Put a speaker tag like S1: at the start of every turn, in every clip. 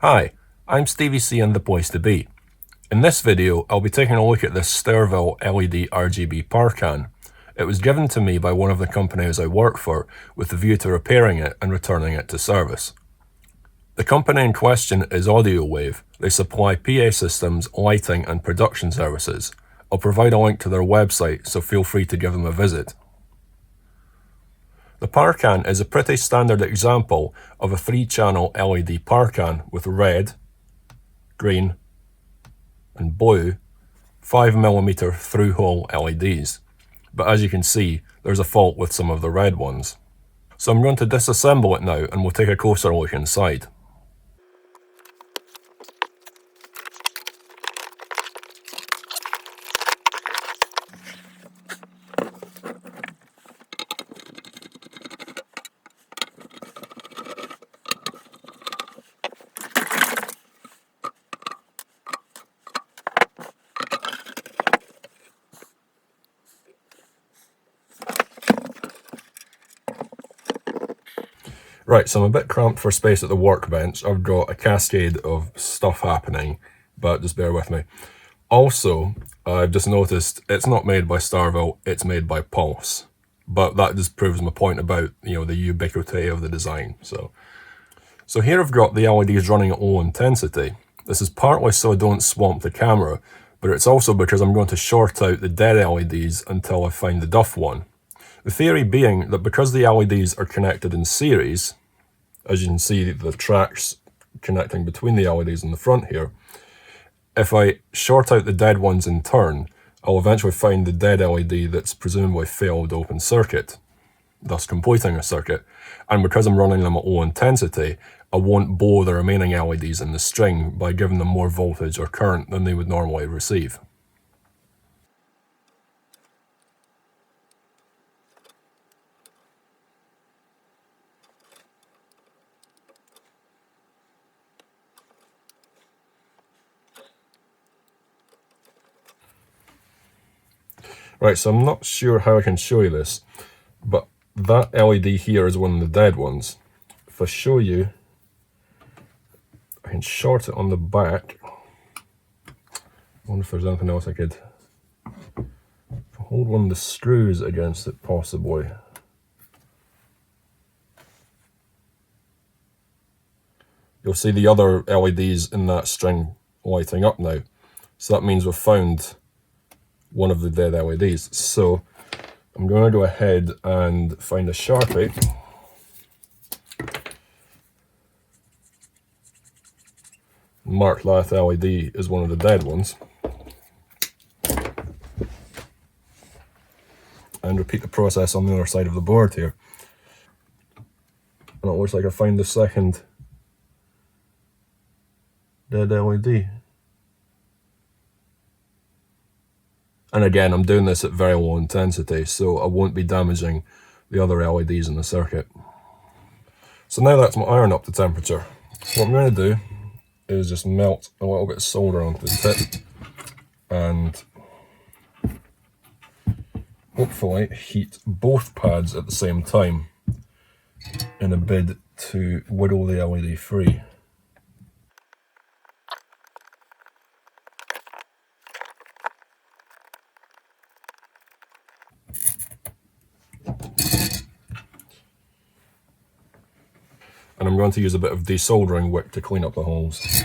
S1: Hi, I'm Stevie C and the place to be. In this video, I'll be taking a look at this Sterville LED RGB power can. It was given to me by one of the companies I work for with the view to repairing it and returning it to service. The company in question is AudioWave. They supply PA systems, lighting and production services. I'll provide a link to their website, so feel free to give them a visit. The power can is a pretty standard example of a 3-channel LED power can with red, green and blue 5mm through-hole LEDs. But as you can see, there's a fault with some of the red ones. So I'm going to disassemble it now and we'll take a closer look inside. Right, so I'm a bit cramped for space at the workbench. I've got a cascade of stuff happening, but just bear with me. Also, I've just noticed it's not made by Sterville, it's made by Pulse. But that just proves my point about, the ubiquity of the design. So here I've got the LEDs running at low intensity. This is partly so I don't swamp the camera, but it's also because I'm going to short out the dead LEDs until I find the duff one. The theory being that because the LEDs are connected in series, as you can see the tracks connecting between the LEDs in the front here, if I short out the dead ones in turn, I'll eventually find the dead LED that's presumably failed open circuit, thus completing a circuit. And because I'm running them at low intensity, I won't blow the remaining LEDs in the string by giving them more voltage or current than they would normally receive. Right, so I'm not sure how I can show you this, but that LED here is one of the dead ones. If I show you, I can short it on the back. I wonder if there's anything else I could hold one of the screws against it, possibly. You'll see the other LEDs in that string lighting up now. So that means we've found one of the dead LEDs. So I'm going to go ahead and find a Sharpie. Mark that LED as one of the dead ones. And repeat the process on the other side of the board here. And it looks like I find the second dead LED. And again, I'm doing this at very low intensity, so I won't be damaging the other LEDs in the circuit. So now that's my iron up to temperature. What I'm going to do is just melt a little bit of solder onto the tip and hopefully heat both pads at the same time in a bid to whittle the LED free. And I'm going to use a bit of desoldering wick to clean up the holes.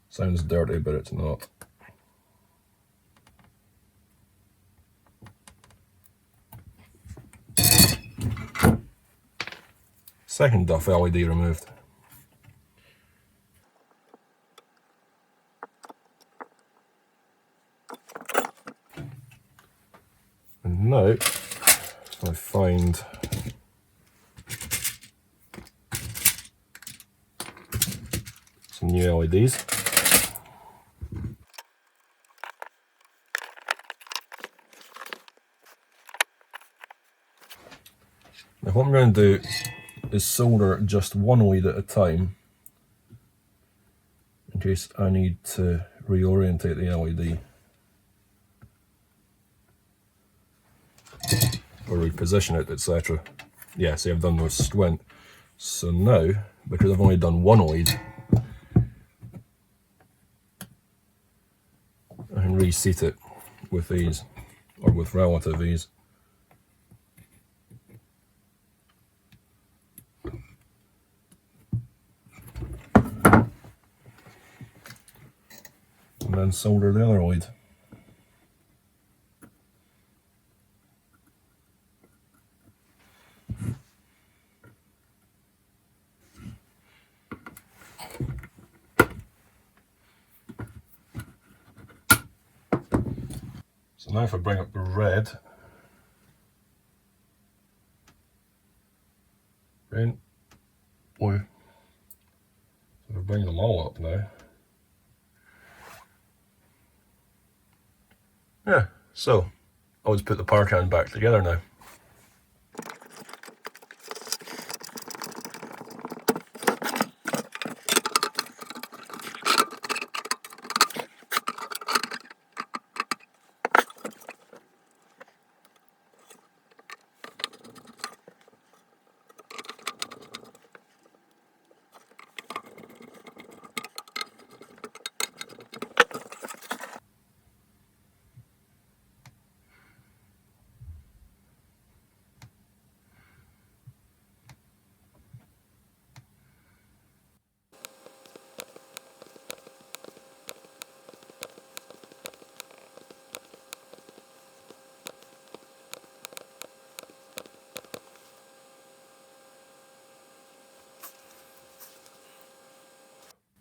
S1: Sounds dirty, but it's not. Second duff LED removed. And now I find some new LEDs. Now what I'm going to do is solder just one lead at a time in case I need to reorientate the LED or reposition it, etc. Yeah, see, I've done no squint. So now, because I've only done one lead, I can reseat it with ease, or with relative ease. And then solder the other lead. So now if I bring up the red, green, blue, so if I bring them all up now, yeah, so I'll just put the power can back together now.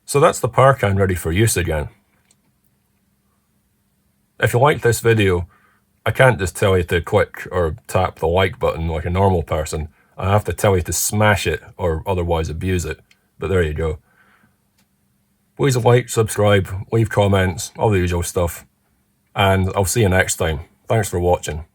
S1: So that's the power can ready for use again. If you liked this video, I can't just tell you to click or tap the like button like a normal person. I have to tell you to smash it or otherwise abuse it. But there you go. Please like, subscribe, leave comments, all the usual stuff. And I'll see you next time. Thanks for watching.